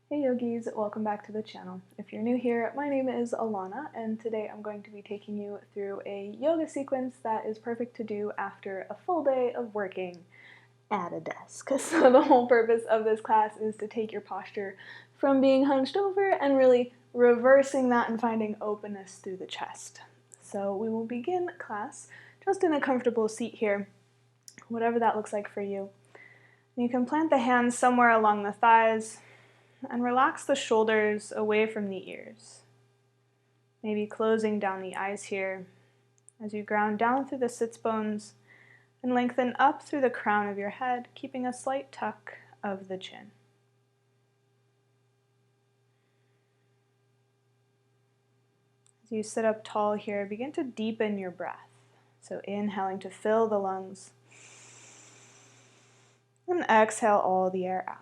Hey yogis, welcome back to the channel. If you're new here, my name is Alauna, and today I'm going to be taking you through a yoga sequence that is perfect to do after a full day of working at a desk. So the whole purpose of this class is to take your posture from being hunched over and really reversing that and finding openness through the chest. So we will begin class just in a comfortable seat here, whatever that looks like for you. You can plant the hands somewhere along the thighs, and relax the shoulders away from the ears. Maybe closing down the eyes here as you ground down through the sits bones and lengthen up through the crown of your head, keeping a slight tuck of the chin. As you sit up tall here, begin to deepen your breath. So inhaling to fill the lungs and exhale all the air out.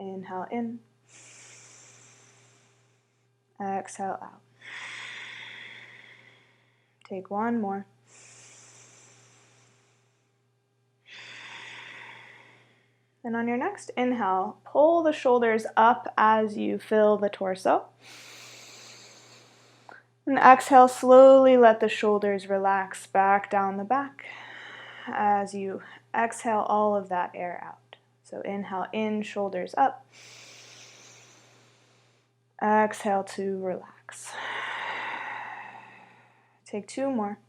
Inhale in, exhale out. Take one more. And on your next inhale, pull the shoulders up as you fill the torso. And exhale, slowly let the shoulders relax back down the back as you exhale all of that air out. So inhale in, shoulders up. Exhale to relax. Take two more.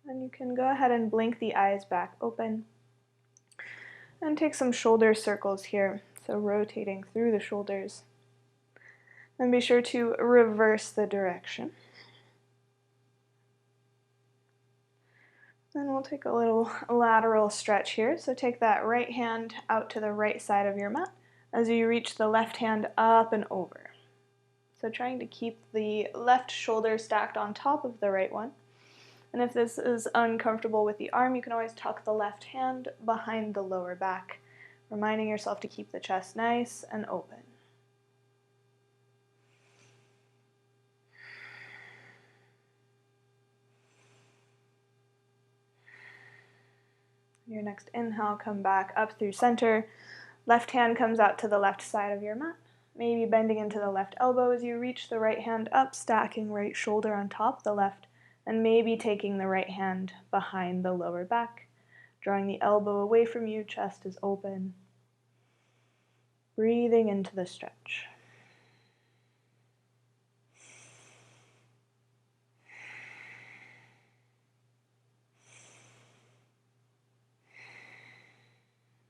And you can go ahead and blink the eyes back open. And take some shoulder circles here. So rotating through the shoulders. And be sure to reverse the direction. Then we'll take a little lateral stretch here. So take that right hand out to the right side of your mat as you reach the left hand up and over. So trying to keep the left shoulder stacked on top of the right one. And if this is uncomfortable with the arm, you can always tuck the left hand behind the lower back, reminding yourself to keep the chest nice and open. Your next inhale, come back up through center. Left hand comes out to the left side of your mat. Maybe bending into the left elbow as you reach the right hand up, stacking right shoulder on top of the left, and maybe taking the right hand behind the lower back. Drawing the elbow away from you, chest is open. Breathing into the stretch.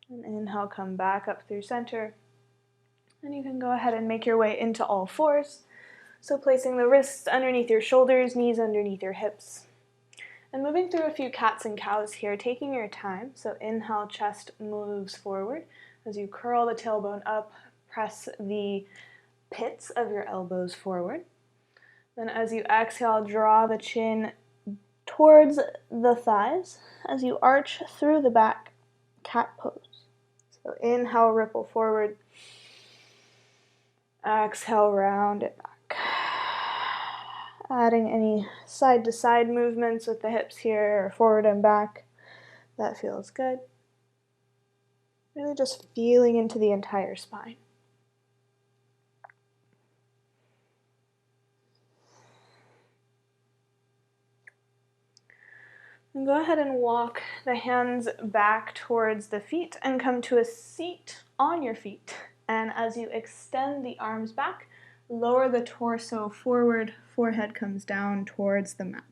And inhale, come back up through center. And you can go ahead and make your way into all fours. So placing the wrists underneath your shoulders, knees underneath your hips. And moving through a few cats and cows here, taking your time. So inhale, chest moves forward. As you curl the tailbone up, press the pits of your elbows forward. Then as you exhale, draw the chin towards the thighs as you arch through the back, cat pose. So inhale, ripple forward. Exhale, round it back. Adding any side-to-side movements with the hips here, or forward and back. That feels good. Really just feeling into the entire spine. And go ahead and walk the hands back towards the feet and come to a seat on your feet. And as you extend the arms back, lower the torso forward, forehead comes down towards the mat.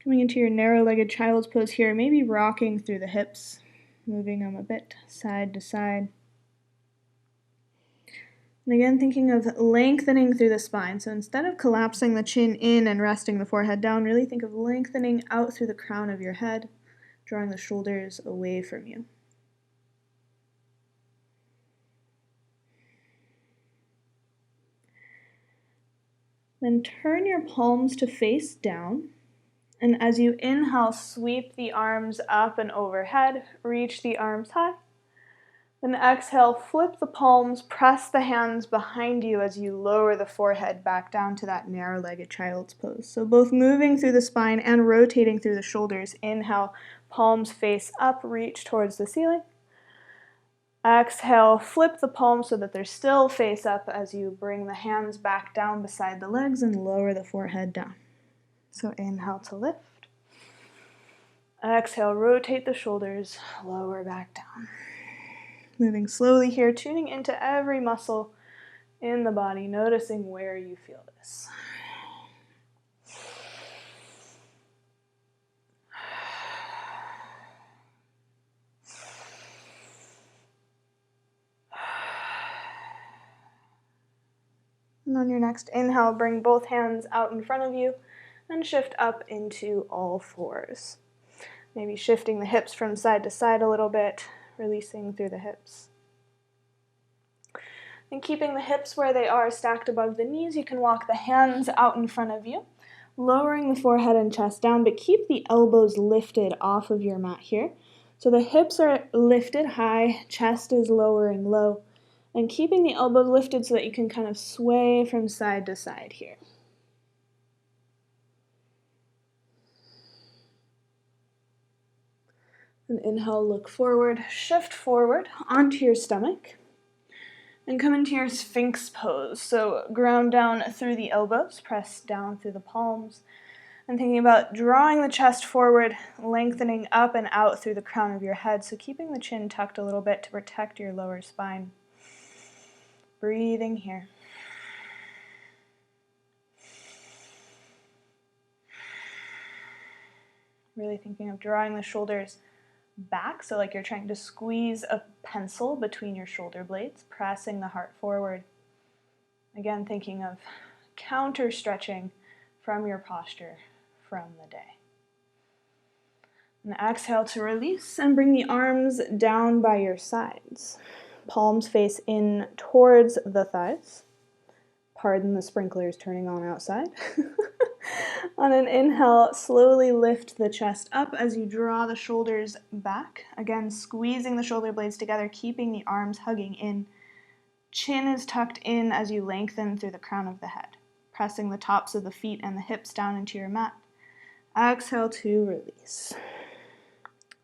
Coming into your narrow-legged child's pose here, maybe rocking through the hips, moving them a bit side to side. And again, thinking of lengthening through the spine. So instead of collapsing the chin in and resting the forehead down, really think of lengthening out through the crown of your head, drawing the shoulders away from you. Then turn your palms to face down. And as you inhale, sweep the arms up and overhead, reach the arms high. Then exhale, flip the palms, press the hands behind you as you lower the forehead back down to that narrow-legged child's pose. So both moving through the spine and rotating through the shoulders. Inhale, palms face up, reach towards the ceiling. Exhale, flip the palms so that they're still face up as you bring the hands back down beside the legs and lower the forehead down. So inhale to lift. Exhale, rotate the shoulders, lower back down. Moving slowly here, tuning into every muscle in the body, noticing where you feel this. And on your next inhale, bring both hands out in front of you and shift up into all fours. Maybe shifting the hips from side to side a little bit, releasing through the hips. And keeping the hips where they are stacked above the knees, you can walk the hands out in front of you, lowering the forehead and chest down, but keep the elbows lifted off of your mat here. So the hips are lifted high, chest is lowering low, and keeping the elbows lifted so that you can kind of sway from side to side here. And inhale, look forward, shift forward onto your stomach, and come into your Sphinx Pose. So ground down through the elbows, press down through the palms, and thinking about drawing the chest forward, lengthening up and out through the crown of your head, so keeping the chin tucked a little bit to protect your lower spine. Breathing here. Really thinking of drawing the shoulders back, so like you're trying to squeeze a pencil between your shoulder blades, pressing the heart forward. Again, thinking of counter stretching from your posture from the day. And exhale to release and bring the arms down by your sides. Palms face in towards the thighs. Pardon the sprinklers turning on outside. On an inhale, slowly lift the chest up as you draw the shoulders back. Again, squeezing the shoulder blades together, keeping the arms hugging in. Chin is tucked in as you lengthen through the crown of the head, pressing the tops of the feet and the hips down into your mat. Exhale to release.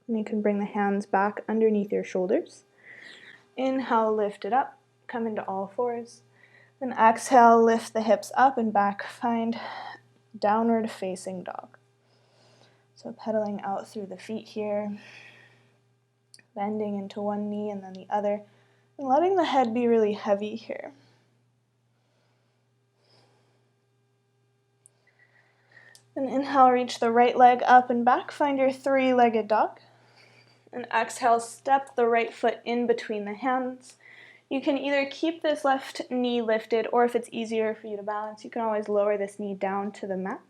And you can bring the hands back underneath your shoulders. Inhale, lift it up, come into all fours. Then exhale, lift the hips up and back, find downward facing dog. So pedaling out through the feet here, bending into one knee and then the other, and letting the head be really heavy here. Then inhale, reach the right leg up and back, find your three-legged dog. And exhale, step the right foot in between the hands. You can either keep this left knee lifted, or if it's easier for you to balance, you can always lower this knee down to the mat.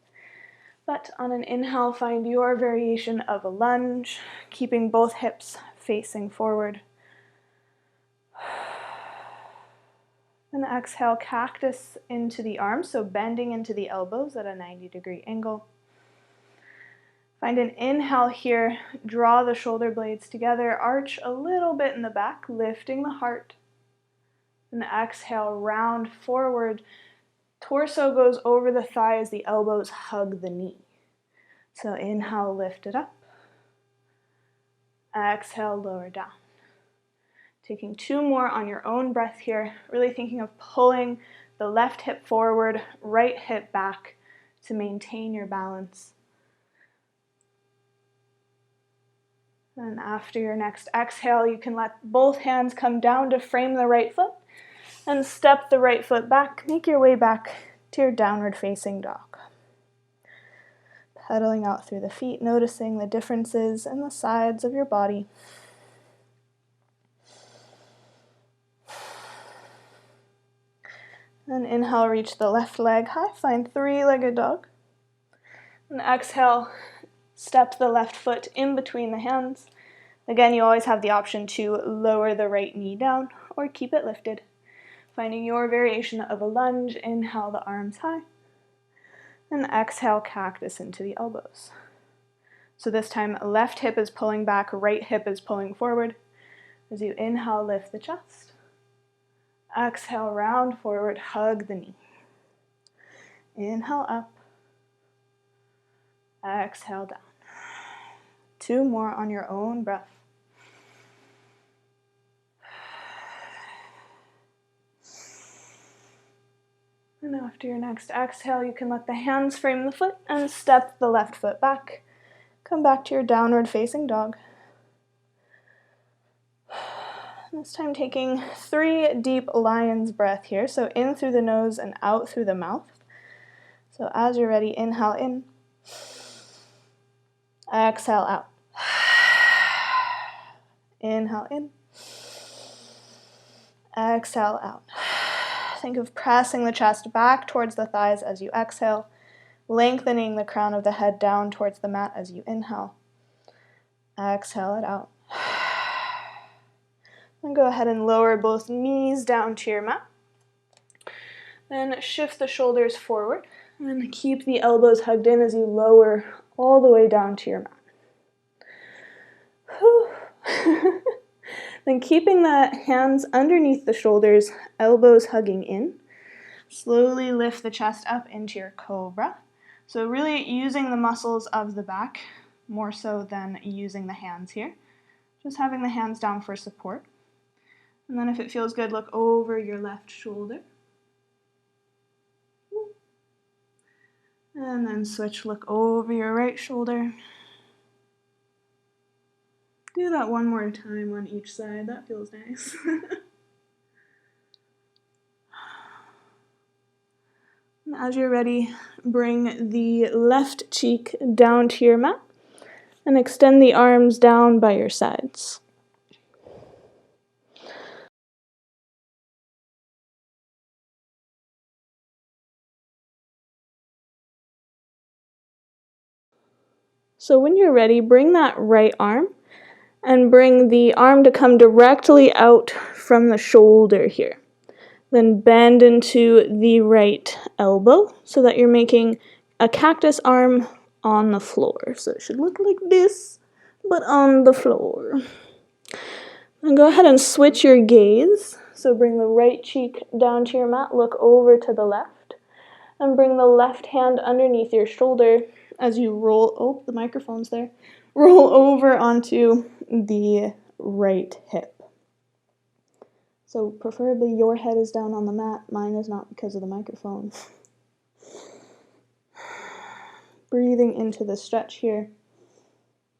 But on an inhale, find your variation of a lunge, keeping both hips facing forward. And exhale, cactus into the arms, so bending into the elbows at a 90-degree angle. Find an inhale here, draw the shoulder blades together, arch a little bit in the back, lifting the heart. And exhale, round forward. Torso goes over the thighs, the elbows hug the knee. So inhale, lift it up. Exhale, lower down. Taking two more on your own breath here, really thinking of pulling the left hip forward, right hip back to maintain your balance. And after your next exhale, you can let both hands come down to frame the right foot and step the right foot back. Make your way back to your downward facing dog. Pedaling out through the feet, noticing the differences in the sides of your body. And inhale, reach the left leg high, find three-legged dog. And exhale, step the left foot in between the hands. Again, you always have the option to lower the right knee down or keep it lifted. Finding your variation of a lunge, inhale the arms high. And exhale, cactus into the elbows. So this time, left hip is pulling back, right hip is pulling forward. As you inhale, lift the chest. Exhale, round forward, hug the knee. Inhale up. Exhale down. 2 more on your own breath. And after your next exhale, you can let the hands frame the foot and step the left foot back. Come back to your downward facing dog. This time taking 3 deep lion's breath here. So in through the nose and out through the mouth. So as you're ready, inhale in. Exhale out. Inhale in. Exhale out. Think of pressing the chest back towards the thighs as you exhale, lengthening the crown of the head down towards the mat as you inhale. Exhale it out. Then go ahead and lower both knees down to your mat. Then shift the shoulders forward and keep the elbows hugged in as you lower all the way down to your mat. Then keeping the hands underneath the shoulders, elbows hugging in, slowly lift the chest up into your cobra. So really using the muscles of the back more so than using the hands here. Just having the hands down for support. And then if it feels good, look over your left shoulder. And then switch, look over your right shoulder. Do that one more time on each side. That feels nice. And as you're ready, bring the left cheek down to your mat and extend the arms down by your sides. So when you're ready, bring that right arm and bring the arm to come directly out from the shoulder here. Then bend into the right elbow so that you're making a cactus arm on the floor. So it should look like this, but on the floor. And go ahead and switch your gaze. So bring the right cheek down to your mat, look over to the left, and bring the left hand underneath your shoulder as you roll, oh, the microphone's there, roll over onto the right hip. So preferably your head is down on the mat, mine is not because of the microphone. Breathing into the stretch here.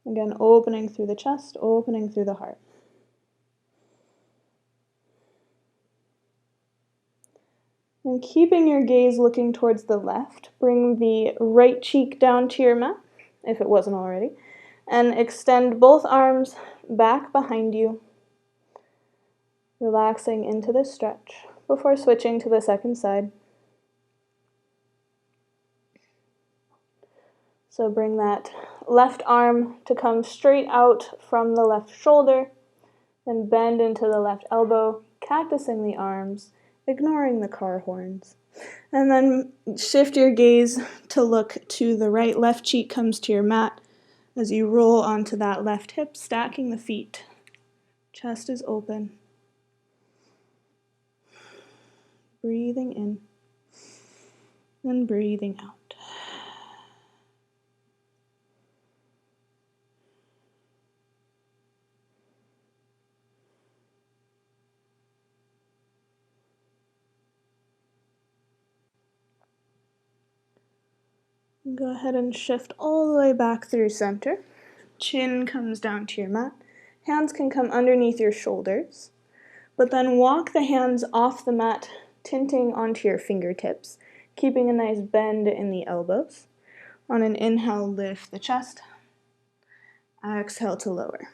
Again, opening through the chest, opening through the heart. And keeping your gaze looking towards the left, bring the right cheek down to your mat, if it wasn't already, and extend both arms back behind you, relaxing into the stretch before switching to the second side. So bring that left arm to come straight out from the left shoulder, then bend into the left elbow, cactusing the arms, ignoring the car horns. And then shift your gaze to look to the right. Left cheek comes to your mat as you roll onto that left hip, stacking the feet. Chest is open. Breathing in and breathing out. Go ahead and shift all the way back through center. Chin comes down to your mat. Hands can come underneath your shoulders, but then walk the hands off the mat, tinting onto your fingertips, keeping a nice bend in the elbows. On an inhale, lift the chest. Exhale to lower.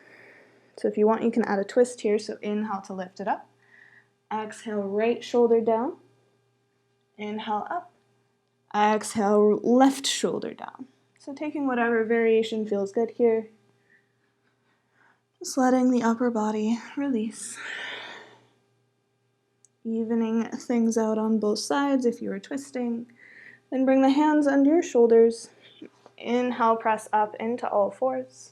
So if you want, you can add a twist here. So inhale to lift it up. Exhale, right shoulder down. Inhale up. Exhale, left shoulder down. So taking whatever variation feels good here. Just letting the upper body release. Evening things out on both sides if you were twisting. Then bring the hands under your shoulders. Inhale, press up into all fours.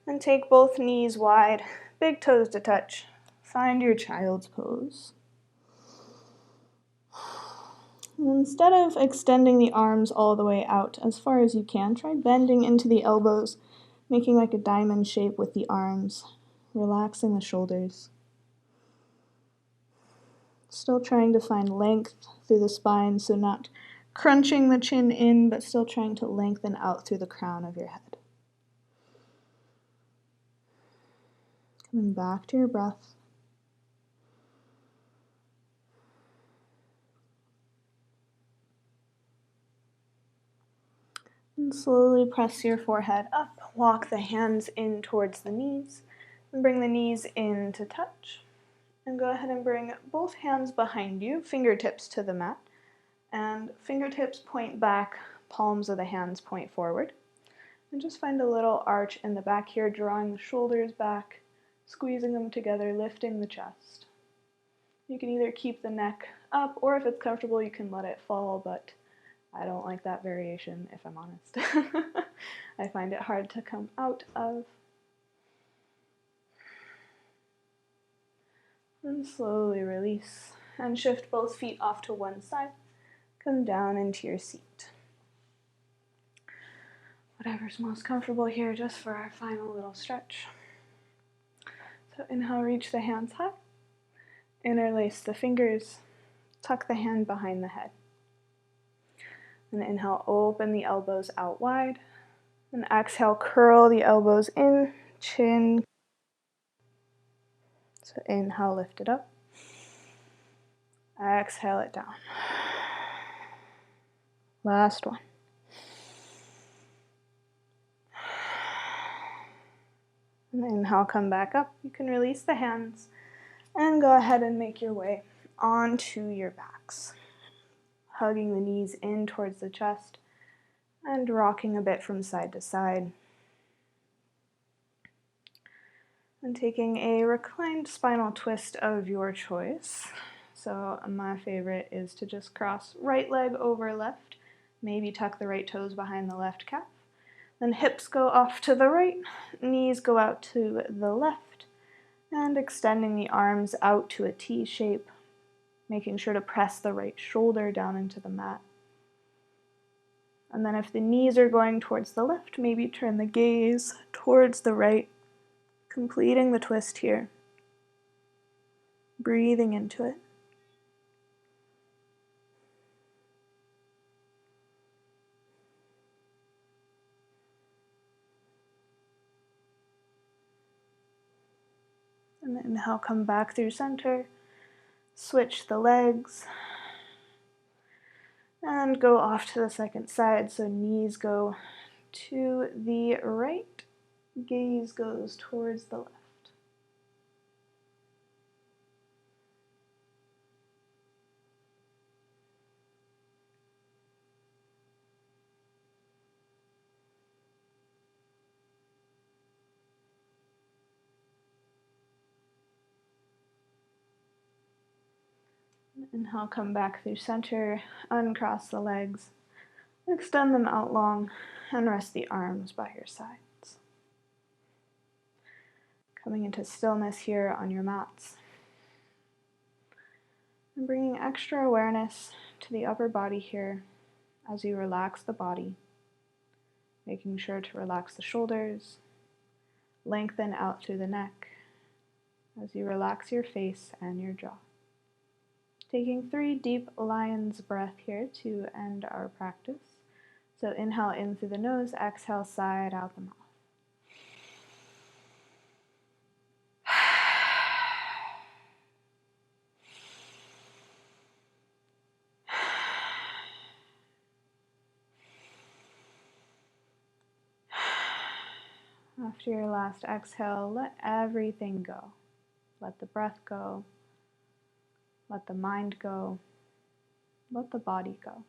And take both knees wide, big toes to touch. Find your child's pose. And instead of extending the arms all the way out as far as you can, try bending into the elbows, making like a diamond shape with the arms, relaxing the shoulders. Still trying to find length through the spine, so not crunching the chin in, but still trying to lengthen out through the crown of your head. Coming back to your breath. And slowly press your forehead up, walk the hands in towards the knees, and bring the knees in to touch. And go ahead and bring both hands behind you, fingertips to the mat, and fingertips point back, palms of the hands point forward. And just find a little arch in the back here, drawing the shoulders back, squeezing them together, lifting the chest. You can either keep the neck up, or if it's comfortable, you can let it fall, but I don't like that variation, if I'm honest. I find it hard to come out of. And slowly release and shift both feet off to one side. Come down into your seat. Whatever's most comfortable here, just for our final little stretch. So inhale, reach the hands high. Interlace the fingers. Tuck the hand behind the head. And inhale, open the elbows out wide. And exhale, curl the elbows in, chin. So inhale, lift it up. Exhale it down. Last one. And inhale, come back up. You can release the hands and go ahead and make your way onto your backs. Hugging the knees in towards the chest and rocking a bit from side to side. And taking a reclined spinal twist of your choice. So my favorite is to just cross right leg over left, maybe tuck the right toes behind the left calf. Then hips go off to the right, knees go out to the left, and extending the arms out to a T shape, making sure to press the right shoulder down into the mat. And then if the knees are going towards the left, maybe turn the gaze towards the right, completing the twist here. Breathing into it. And then inhale, come back through center. Switch the legs. And go off to the second side, so knees go to the right, gaze goes towards the left. Inhale, come back through center, uncross the legs, extend them out long, and rest the arms by your sides. Coming into stillness here on your mats. And bringing extra awareness to the upper body here as you relax the body, making sure to relax the shoulders, lengthen out through the neck as you relax your face and your jaw. Taking 3 deep lion's breath here to end our practice. So inhale in through the nose, exhale side out the mouth. After your last exhale, let everything go. Let the breath go. Let the mind go. Let the body go.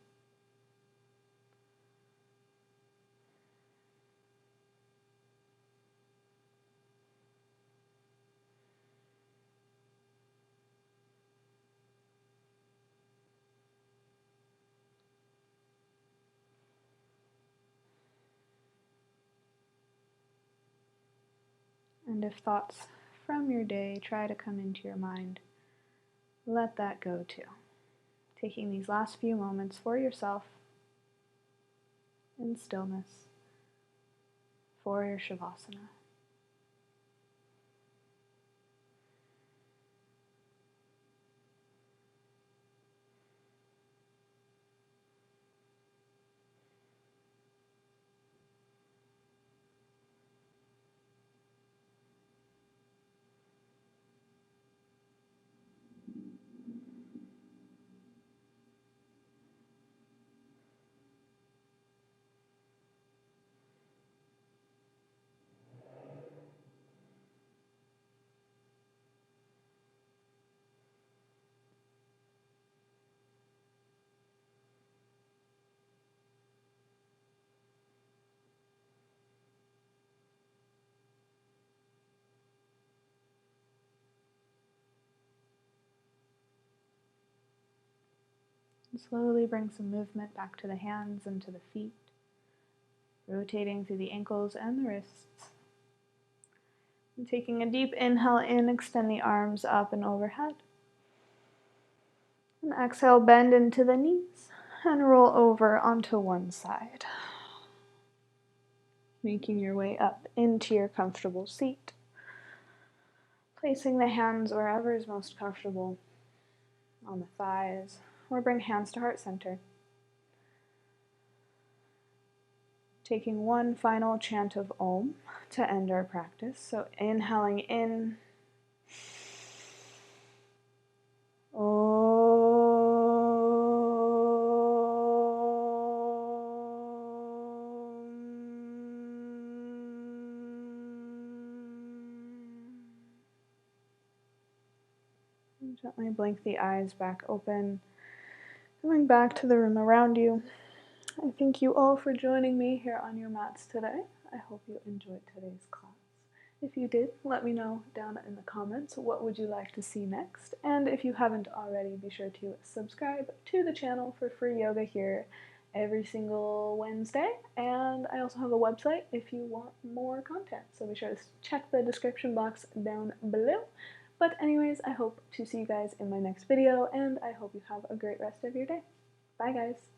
And if thoughts from your day try to come into your mind, let that go too. Taking these last few moments for yourself in stillness for your Shavasana. And slowly bring some movement back to the hands and to the feet, rotating through the ankles and the wrists. And taking a deep inhale in, extend the arms up and overhead. And exhale, bend into the knees and roll over onto one side. Making your way up into your comfortable seat. Placing the hands wherever is most comfortable, on the thighs, or bring hands to heart center. Taking one final chant of Om to end our practice. So inhaling in, Om. And gently blink the eyes back open, going back to the room around you. I thank you all for joining me here on your mats today. I hope you enjoyed today's class. If you did, let me know down in the comments what would you like to see next. And if you haven't already, be sure to subscribe to the channel for free yoga here every single Wednesday. And I also have a website if you want more content. So be sure to check the description box down below. But anyways, I hope to see you guys in my next video, and I hope you have a great rest of your day. Bye guys!